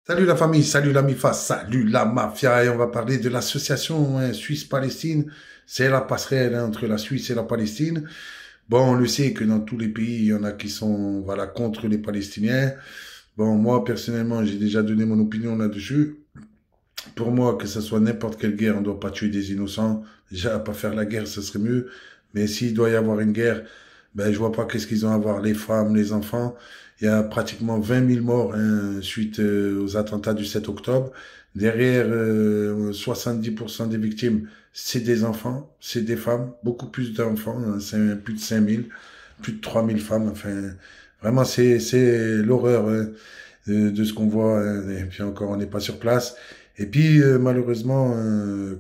Salut la famille, salut la MIFA, salut la mafia et on va parler de l'association Suisse-Palestine. C'est la passerelle entre la Suisse et la Palestine. Bon, on le sait que dans tous les pays, il y en a qui sont voilà contre les Palestiniens. Bon, moi personnellement, j'ai déjà donné mon opinion là-dessus. Pour moi, que ce soit n'importe quelle guerre, on ne doit pas tuer des innocents. Déjà, pas faire la guerre, ce serait mieux. Mais s'il doit y avoir une guerre, ben, je vois pas qu'est-ce qu'ils ont à voir, les femmes, les enfants. Il y a pratiquement 20 000 morts suite aux attentats du 7 octobre. Derrière, 70% des victimes, c'est des enfants, c'est des femmes, beaucoup plus d'enfants, hein, c'est plus de 5 000, plus de 3 000 femmes. Enfin, vraiment, c'est l'horreur de ce qu'on voit. Hein. Et puis encore, on n'est pas sur place. Et puis, malheureusement,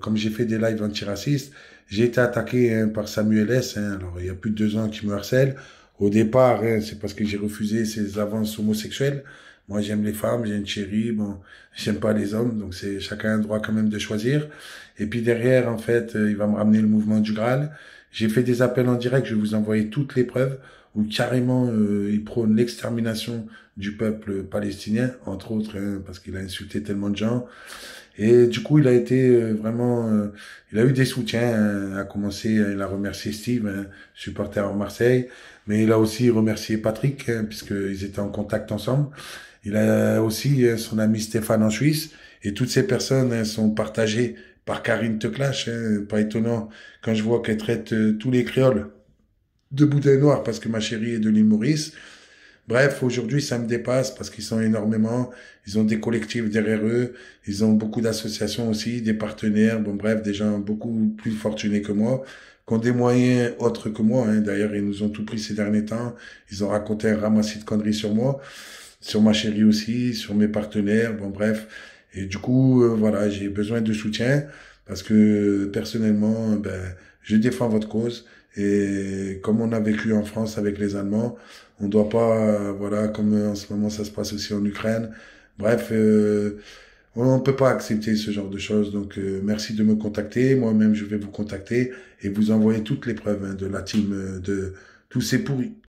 comme j'ai fait des lives antiracistes, j'ai été attaqué par Samuel S. Alors, il y a plus de 2 ans qu'il me harcèle. Au départ, c'est parce que j'ai refusé ses avances homosexuelles. Moi, j'aime les femmes, j'ai une chérie. Bon, j'aime pas les hommes, donc c'est chacun a le droit quand même de choisir. Et puis derrière, en fait, il va me ramener le mouvement du Graal. J'ai fait des appels en direct, je vais vous envoyer toutes les preuves où carrément il prône l'extermination du peuple palestinien, entre autres, hein, parce qu'il a insulté tellement de gens. Et du coup, il a été vraiment, il a eu des soutiens. Hein, à commencer, il a remercié Steve, hein, supporter en Marseille, mais il a aussi remercié Patrick, hein, puisqu'ils étaient en contact ensemble. Il a aussi son ami Stéphane en Suisse, et toutes ces personnes hein, sont partagées par Karine Teclache. Hein, pas étonnant quand je vois qu'elle traite tous les créoles de boudin noir parce que ma chérie est de l'île Maurice. Bref, aujourd'hui, ça me dépasse parce qu'ils sont énormément, ils ont des collectifs derrière eux, ils ont beaucoup d'associations aussi, des partenaires, bon bref, des gens beaucoup plus fortunés que moi, qui ont des moyens autres que moi. Hein. D'ailleurs, ils nous ont tout pris ces derniers temps, ils ont raconté un ramassis de conneries sur moi, sur ma chérie aussi, sur mes partenaires, bon bref. Et du coup, voilà, j'ai besoin de soutien parce que personnellement, ben, je défends votre cause. Et comme on a vécu en France avec les Allemands, on doit pas, voilà, comme en ce moment ça se passe aussi en Ukraine. Bref, on ne peut pas accepter ce genre de choses. Donc, merci de me contacter. Moi-même, je vais vous contacter et vous envoyer toutes les preuves hein, de la team de tous ces pourris.